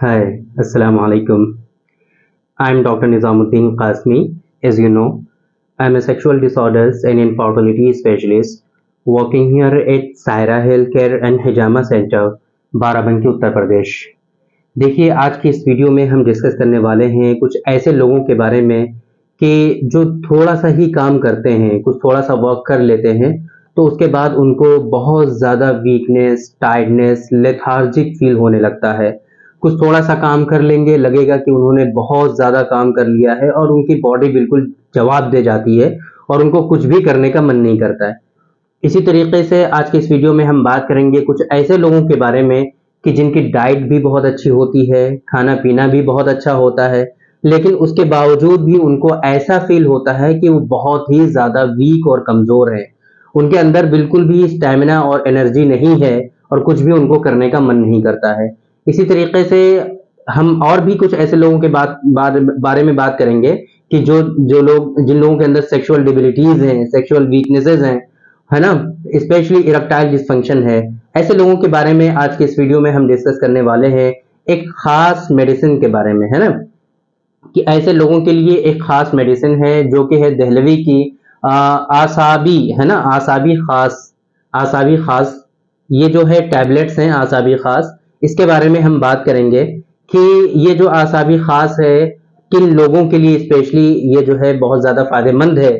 Hi, Assalamu alaikum. I'm Dr. Nizamuddin Qasmi. As you know, I'm a sexual disorders and infertility specialist working here at Saira Healthcare and Hijama Center, Barabanki Uttar Pradesh. देखिए, आज की इस video में हम discuss करने वाले हैं कुछ ऐसे लोगों के बारे में कि जो थोड़ा सा ही काम करते हैं, कुछ थोड़ा सा वर्क कर लेते हैं, तो उसके बाद उनको बहुत ज़्यादा वीकनेस, टायर्डनेस, लेथार्जिक फील होने लगता है। कुछ थोड़ा सा काम कर लेंगे, लगेगा कि उन्होंने बहुत ज़्यादा काम कर लिया है और उनकी बॉडी बिल्कुल जवाब दे जाती है और उनको कुछ भी करने का मन नहीं करता है। इसी तरीके से आज के इस वीडियो में हम बात करेंगे कुछ ऐसे लोगों के बारे में कि जिनकी डाइट भी बहुत अच्छी होती है, खाना-पीना भी बहुत अच्छा होता है, लेकिन उसके बावजूद भी उनको ऐसा फ़ील होता है कि वो बहुत ही ज़्यादा वीक और कमज़ोर हैं। उनके अंदर बिल्कुल भी स्टैमिना और एनर्जी नहीं है और कुछ भी उनको करने का मन नहीं करता है। इसी तरीके से हम और भी कुछ ऐसे लोगों के बारे में बात करेंगे कि जो जो लोग जिन लोगों के अंदर सेक्सुअल डिबिलिटीज़ हैं, सेक्सुअल वीकनेसेस हैं, है ना? स्पेशली इरेक्टाइल डिसफंक्शन है। ऐसे लोगों के बारे में आज के इस वीडियो में हम डिस्कस करने वाले हैं, एक खास मेडिसिन के बारे में, है ना? कि ऐसे लोगों के लिए एक खास मेडिसिन है जो कि है दहलवी की आसाबी, है ना? आसाबी खास, ये जो है टैबलेट्स हैं आसाबी खास, इसके बारे में हम बात करेंगे कि ये जो आसाबी खास है किन लोगों के लिए स्पेशली ये जो है बहुत ज़्यादा फायदेमंद है।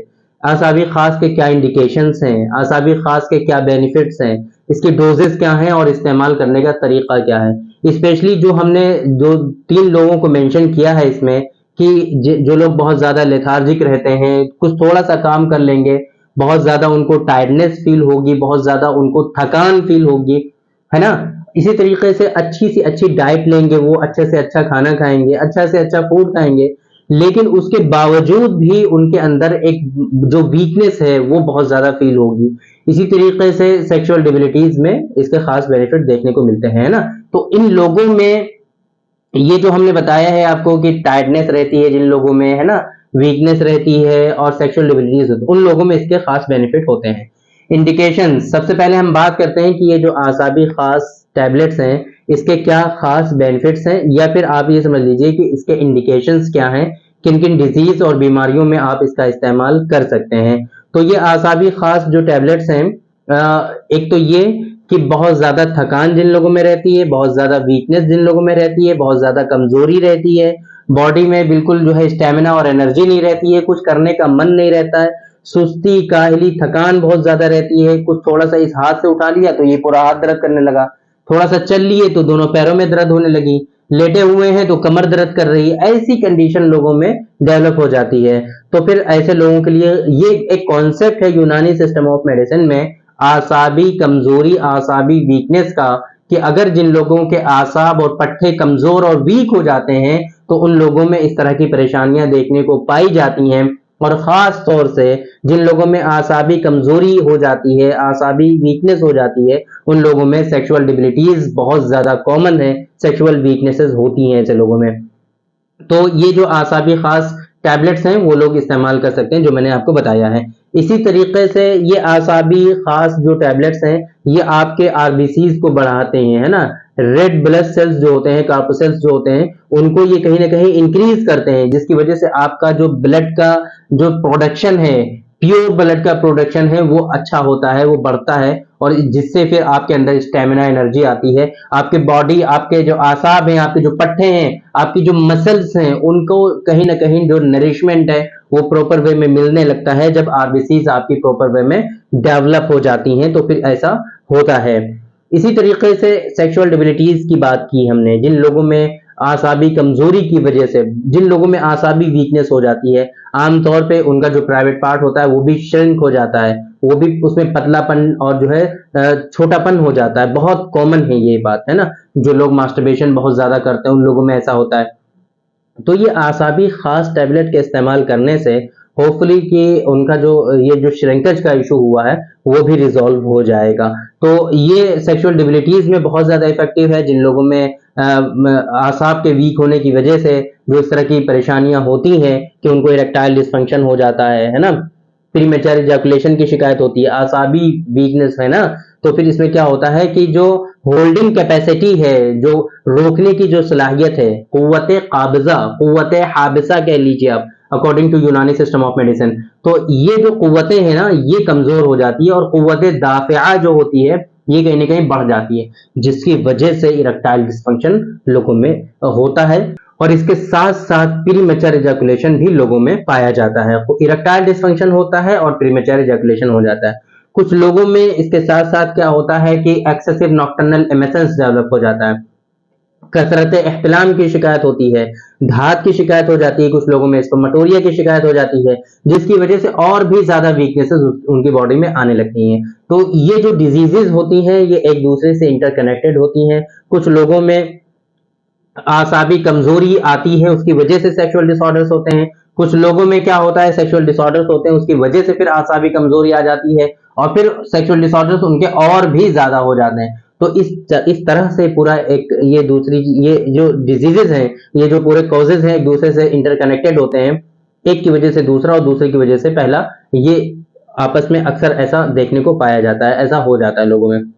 आसाबी खास के क्या इंडिकेशंस हैं, आसाबी खास के क्या बेनिफिट्स हैं, इसकी डोजेस क्या हैं और इस्तेमाल करने का तरीका क्या है। स्पेशली जो हमने जो 3 लोगों को मेंशन किया है इसमें कि जो लोग बहुत ज़्यादा लेथार्जिक रहते हैं, कुछ थोड़ा सा काम कर लेंगे, बहुत ज़्यादा उनको टायर्डनेस फील होगी, बहुत ज़्यादा उनको थकान फील होगी, है ना? इसी तरीके से अच्छी सी अच्छी डाइट लेंगे, वो अच्छे से अच्छा खाना खाएंगे, अच्छा से अच्छा फूड खाएंगे, लेकिन उसके बावजूद भी उनके अंदर एक जो वीकनेस है वो बहुत ज़्यादा फील होगी। इसी तरीके से सेक्सुअल डिबिलिटीज में इसके खास बेनिफिट देखने को मिलते हैं, है ना? तो इन लोगों में ये जो हमने बताया है आपको कि टायर्डनेस रहती है जिन लोगों में, है ना? वीकनेस रहती है और सेक्सुअल डिबिलिटीज होती है, उन लोगों में इसके खास बेनिफिट होते हैं। इंडिकेशन, सबसे पहले हम बात करते हैं कि ये जो आसाबी खास टैबलेट्स हैं, इसके क्या खास बेनिफिट्स हैं, या फिर आप ये समझ लीजिए कि इसके इंडिकेशंस क्या हैं, किन किन डिजीज और बीमारियों में आप इसका इस्तेमाल कर सकते हैं। तो ये आसाबी खास जो टैबलेट्स हैं, एक तो ये कि बहुत ज़्यादा थकान जिन लोगों में रहती है, बहुत ज़्यादा वीकनेस जिन लोगों में रहती है, बहुत ज़्यादा कमज़ोरी रहती है, बॉडी में बिल्कुल जो है स्टैमिना और एनर्जी नहीं रहती है, कुछ करने का मन नहीं रहता है, सुस्ती, काहली, थकान बहुत ज़्यादा रहती है, कुछ थोड़ा-सा इस हाथ से उठा लिया तो ये पूरा हाथ दर्द करने लगा, थोड़ा-सा चल लिए तो दोनों पैरों में दर्द होने लगी, लेटे हुए हैं तो कमर दर्द कर रही है, ऐसी कंडीशन लोगों में डेवलप हो जाती है। तो फिर ऐसे लोगों के लिए ये एक कॉन्सेप्ट है यूनानी सिस्टम ऑफ मेडिसिन में, आसाबी कमजोरी, आसाबी वीकनेस का, कि अगर जिन लोगों के आसाब और पट्टे कमजोर और वीक हो जाते हैं तो उन लोगों में इस तरह की परेशानियां देखने को पाई जाती हैं। और खास तौर से जिन लोगों में आसाबी कमजोरी हो जाती है, आसाबी वीकनेस हो जाती है, उन लोगों में सेक्सुअल डिबिलिटीज बहुत ज्यादा कॉमन है, सेक्सुअल वीकनेसेस होती हैं ऐसे लोगों में। तो ये जो आसाबी खास टैबलेट्स हैं वो लोग इस्तेमाल कर सकते हैं जो मैंने आपको बताया है। इसी तरीके से ये आसाबी खास जो टैबलेट्स हैं ये आपके आरबीसीज को बढ़ाते हैं, है ना? रेड ब्लड सेल्स जो होते हैं, कार्पोसेल्स जो होते हैं, उनको ये कहीं ना कहीं इंक्रीज करते हैं, जिसकी वजह से आपका जो ब्लड का जो प्रोडक्शन है, प्योर ब्लड का प्रोडक्शन है वो अच्छा होता है, वो बढ़ता है, और जिससे फिर आपके अंदर स्टेमिना एनर्जी आती है, आपके बॉडी, आपके जो आसाब हैं, आपके जो पट्टे हैं, आपकी जो मसल्स हैं, उनको कहीं ना कहीं जो नरिशमेंट है वो प्रॉपर वे में मिलने लगता है। जब आरबीसीज आपकी प्रॉपर वे में डेवलप हो जाती हैं तो फिर ऐसा होता है। इसी तरीके से सेक्सुअल डिबिलिटीज की बात की हमने, जिन लोगों में आसाबी कमजोरी की वजह से, जिन लोगों में आसाबी वीकनेस हो जाती है, आमतौर पे उनका जो प्राइवेट पार्ट होता है वो भी श्रिंक हो जाता है, वो भी उसमें पतलापन और जो है छोटापन हो जाता है। बहुत कॉमन है ये बात, है ना? जो लोग मास्टरबेशन बहुत ज्यादा करते हैं उन लोगों में ऐसा होता है। तो ये आसाबी खास टैबलेट के इस्तेमाल करने से होपफुली कि उनका जो ये जो श्रिंकेज का इशू हुआ है वो भी रिजॉल्व हो जाएगा। तो ये सेक्सुअल डिबिलिटीज में बहुत ज्यादा इफेक्टिव है, जिन लोगों में आसाब के वीक होने की वजह से जो इस तरह की परेशानियां होती हैं कि उनको इरेक्टाइल डिसफंक्शन हो जाता है ना? प्रीमेच्योर इजैकुलेशन की शिकायत होती है, आसाबी वीकनेस, है ना? तो फिर इसमें क्या होता है कि जो होल्डिंग कैपेसिटी है, जो रोकने की जो सलाहियत है, कुव्वत हाबिसा कह लीजिए आप, अकॉर्डिंग टू यूनानी सिस्टम ऑफ मेडिसिन। तो ये जो कुव्वतें हैं ना, ये कमजोर हो जाती है और कुव्वत दाफिया जो होती है ये कहीं ना कहीं बढ़ जाती है, जिसकी वजह से इरेक्टाइल डिस्फंक्शन लोगों में होता है। और इसके साथ साथ प्रीमेच्योर इजैकुलेशन भी लोगों में पाया जाता है। इरेक्टाइल डिस्फंक्शन होता है और प्रीमेच्योर इजैकुलेशन हो जाता है। कुछ लोगों में इसके साथ साथ क्या होता है कि एक्सेसिव नॉक्टर्नल एमिशंस डेवलप हो जाता है, कसरत एहतिलाम की शिकायत होती है, धात की शिकायत हो जाती है, कुछ लोगों में स्पर्मेटोरिया की शिकायत हो जाती है, जिसकी वजह से और भी ज्यादा वीकनेसेस उनकी बॉडी में आने लगती हैं। तो ये जो डिजीजेस होती हैं ये एक दूसरे से इंटरकनेक्टेड होती हैं। कुछ लोगों में आसाबी कमजोरी आती है, उसकी वजह से सेक्सुअल डिसऑर्डर्स होते हैं। कुछ लोगों में क्या होता है, सेक्सुअल डिसऑर्डर्स होते हैं, उसकी वजह से फिर आसाबी कमजोरी आ जाती है और फिर सेक्सुअल डिसऑर्डर्स उनके और भी ज्यादा हो जाते हैं। तो इस तरह से पूरा एक ये दूसरी ये जो डिजीजेस हैं, ये जो पूरे कॉजेज हैं एक दूसरे से इंटरकनेक्टेड होते हैं, एक की वजह से दूसरा और दूसरे की वजह से पहला, ये आपस में अक्सर ऐसा देखने को पाया जाता है, ऐसा हो जाता है लोगों में।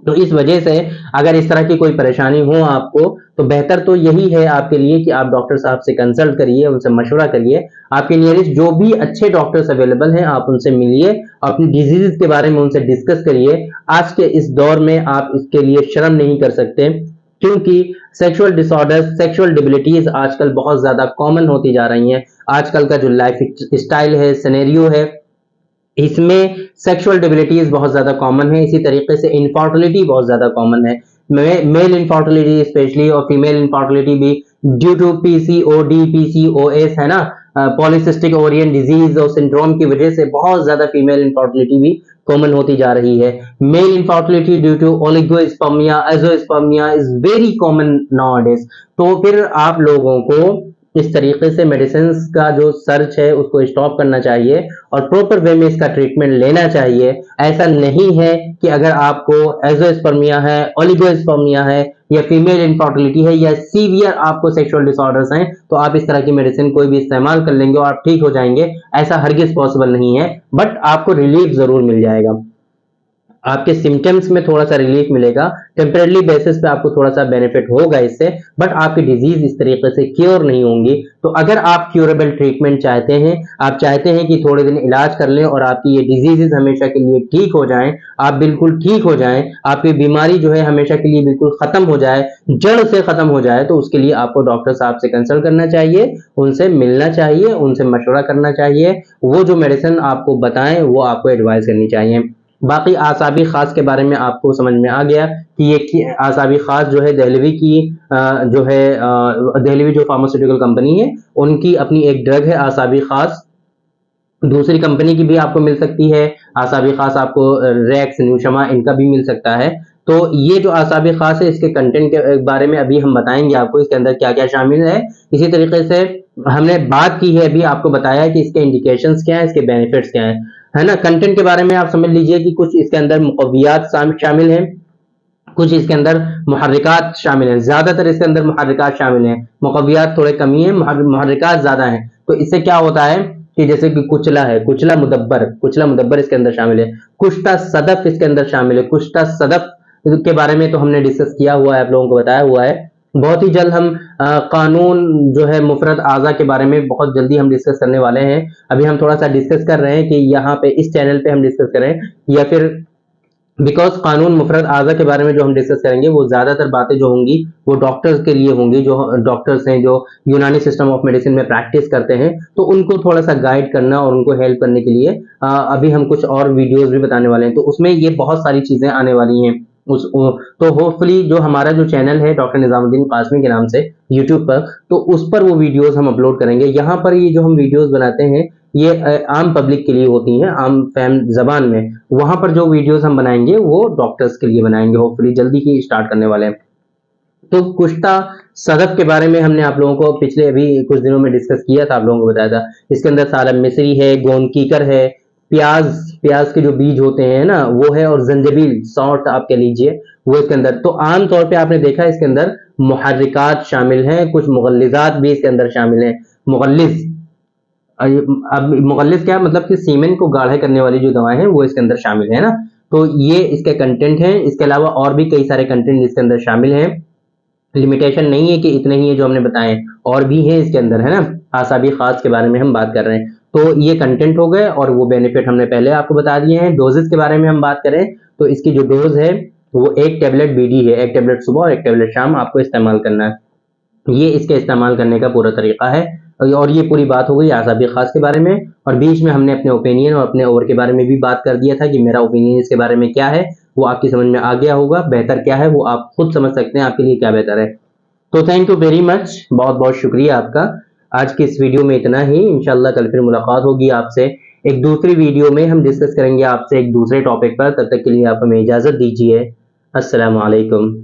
तो इस वजह से अगर इस तरह की कोई परेशानी हो आपको, तो बेहतर तो यही है आपके लिए कि आप डॉक्टर साहब से कंसल्ट करिए, उनसे मशवरा करिए। आपके नियरेस्ट जो भी अच्छे डॉक्टर्स अवेलेबल हैं आप उनसे मिलिए, अपनी डिजीज के बारे में उनसे डिस्कस करिए। आज के इस दौर में आप इसके लिए शर्म नहीं कर सकते, क्योंकि सेक्सुअल डिसऑर्डर्स, सेक्सुअल डिबिलिटीज आजकल बहुत ज्यादा कॉमन होती जा रही हैं। आजकल का जो लाइफ स्टाइल है, सिनेरियो है, इसमें सेक्सुअल डिबिलिटीज बहुत ज्यादा कॉमन है। इसी तरीके से इनफर्टिलिटी बहुत ज्यादा कॉमन है, मेल इनफर्टिलिटी स्पेशली और फीमेल इनफर्टिलिटी भी, ड्यू टू पीसीओडी, पीसीओएस है ना, पॉलिसिस्टिक ओरियन डिजीज और सिंड्रोम की वजह से बहुत ज्यादा फीमेल इनफर्टिलिटी भी कॉमन होती जा रही है। Male infertility due to oligospermia, azoospermia is very common nowadays. तो फिर आप लोगों को इस तरीके से मेडिसिन का जो सर्च है उसको स्टॉप करना चाहिए और प्रॉपर वे में इसका ट्रीटमेंट लेना चाहिए। ऐसा नहीं है कि अगर आपको एजोस्पर्मिया है, ओलिगोस्पर्मिया है या फीमेल इनफर्टिलिटी है या सीवियर आपको सेक्सुअल डिसऑर्डर्स हैं, तो आप इस तरह की मेडिसिन कोई भी इस्तेमाल कर लेंगे और आप ठीक हो जाएंगे, ऐसा हरगिज पॉसिबल नहीं है। बट आपको रिलीफ जरूर मिल जाएगा, आपके सिम्टम्स में थोड़ा सा रिलीफ मिलेगा, टेम्परेरी बेसिस पे आपको थोड़ा सा बेनिफिट होगा इससे, बट आपकी डिजीज इस तरीके से क्योर नहीं होंगी। तो अगर आप क्यूरेबल ट्रीटमेंट चाहते हैं, आप चाहते हैं कि थोड़े दिन इलाज कर लें और आपकी ये डिजीजेस हमेशा के लिए ठीक हो जाएं, आप बिल्कुल ठीक हो जाएं, आपकी बीमारी जो है हमेशा के लिए बिल्कुल खत्म हो जाए, जड़ से खत्म हो जाए, तो उसके लिए आपको डॉक्टर साहब से कंसल्ट करना चाहिए, उनसे मिलना चाहिए, उनसे मशवरा करना चाहिए, वो जो मेडिसिन आपको बताएं वो आपको एडवाइस करनी चाहिए। बाकी आसाबी खास के बारे में आपको समझ में आ गया कि ये आसाबी खास जो है दहलवी की जो है दहलवी जो फार्मास्यूटिकल कंपनी है उनकी अपनी एक ड्रग है आसाबी खास। दूसरी कंपनी की भी आपको मिल सकती है आसाबी खास, आपको रेक्स, न्यूशमा इनका भी मिल सकता है। तो ये जो आसाबी खास है इसके कंटेंट के बारे में अभी हम बताएंगे आपको, इसके अंदर क्या क्या शामिल है। इसी तरीके से हमने बात की है, अभी आपको बताया है कि इसके इंडिकेशंस क्या है, इसके बेनिफिट्स क्या है ना। कंटेंट के बारे में आप समझ लीजिए कि कुछ इसके अंदर मुकव्वियात शामिल हैं, कुछ इसके अंदर मुहर्रिकात शामिल हैं, ज्यादातर इसके अंदर मुहर्रिकात शामिल हैं, मुकव्वियात थोड़े कमी है, मुहर्रिकात ज्यादा हैं। तो इससे क्या होता है कि जैसे कि कुचला है, कुचला मुदब्बर इसके अंदर शामिल है, कुश्ता सदफ इसके अंदर शामिल है। कुश्ता सदफ के बारे में तो हमने डिस्कस किया हुआ है, आप लोगों को बताया हुआ है। बहुत ही जल्द हम कानून जो है मुफरत आज़ा के बारे में बहुत जल्दी हम डिस्कस करने वाले हैं। अभी हम थोड़ा सा डिस्कस कर रहे हैं कि यहाँ पे इस चैनल पे हम डिस्कस करें या फिर, बिकॉज कानून मुफरत आज़ा के बारे में जो हम डिस्कस करेंगे वो ज्यादातर बातें जो होंगी वो डॉक्टर्स के लिए होंगी, जो डॉक्टर्स हैं जो यूनानी सिस्टम ऑफ मेडिसिन में प्रैक्टिस करते हैं, तो उनको थोड़ा सा गाइड करना और उनको हेल्प करने के लिए अभी हम कुछ और वीडियोस भी बताने वाले हैं, तो उसमें ये बहुत सारी चीजें आने वाली हैं। तो होपफुली जो हमारा जो चैनल है डॉक्टर निजामुद्दीन कासमी के नाम से यूट्यूब पर, तो उस पर वो वीडियोस हम अपलोड करेंगे। यहाँ पर ये जो हम वीडियोस बनाते हैं ये आम पब्लिक के लिए होती हैं, आम फैम जबान में। वहां पर जो वीडियोस हम बनाएंगे वो डॉक्टर्स के लिए बनाएंगे, होपफुली जल्दी ही स्टार्ट करने वाले हैं। तो कुश्ता सदफ के बारे में हमने आप लोगों को पिछले अभी कुछ दिनों में डिस्कस किया था, आप लोगों को बताया था। इसके अंदर सारा मिश्री है, गोंद कीकर है, प्याज, प्याज के जो बीज होते हैं ना वो है, और जंजबील, सॉल्ट आप कह लीजिए, वो इसके अंदर। तो आम तौर पे आपने देखा इसके अंदर मुहर्रिकात शामिल हैं, कुछ मुगल्लिजात भी इसके अंदर शामिल हैं। मुगल्लिज, अब मुगल्लिज क्या मतलब कि सीमेंट को गाढ़ा करने वाली जो दवाएं हैं वो इसके अंदर शामिल है ना। तो ये इसके कंटेंट हैं। इसके अलावा और भी कई सारे कंटेंट इसके अंदर शामिल हैं। लिमिटेशन नहीं है कि इतने ही है जो हमने बताए, और भी है इसके अंदर, है ना। आसाबी खास के बारे में हम बात कर रहे हैं। तो ये कंटेंट हो गए और वो बेनिफिट हमने पहले आपको बता दिए हैं। डोजेस के बारे में हम बात करें तो इसकी जो डोज है वो 1 टैबलेट बीडी है। 1 टैबलेट सुबह और 1 टैबलेट शाम आपको इस्तेमाल करना है। ये इसके इस्तेमाल करने का पूरा तरीका है। और ये पूरी बात हो गई आसाबी खास के बारे में। और बीच में हमने अपने ओपिनियन और अपने ओवर के बारे में भी बात कर दिया था कि मेरा ओपिनियन इसके बारे में क्या है, वो आपकी समझ में आ गया होगा। बेहतर क्या है वो आप खुद समझ सकते हैं, आपके लिए क्या बेहतर है। तो थैंक यू वेरी मच, बहुत बहुत शुक्रिया आपका। आज की इस वीडियो में इतना ही। इंशाल्लाह कल फिर मुलाकात होगी आपसे एक दूसरी वीडियो में। हम डिस्कस करेंगे आपसे एक दूसरे टॉपिक पर। तब तक के लिए आप हमें इजाज़त दीजिए। अस्सलाम वालेकुम।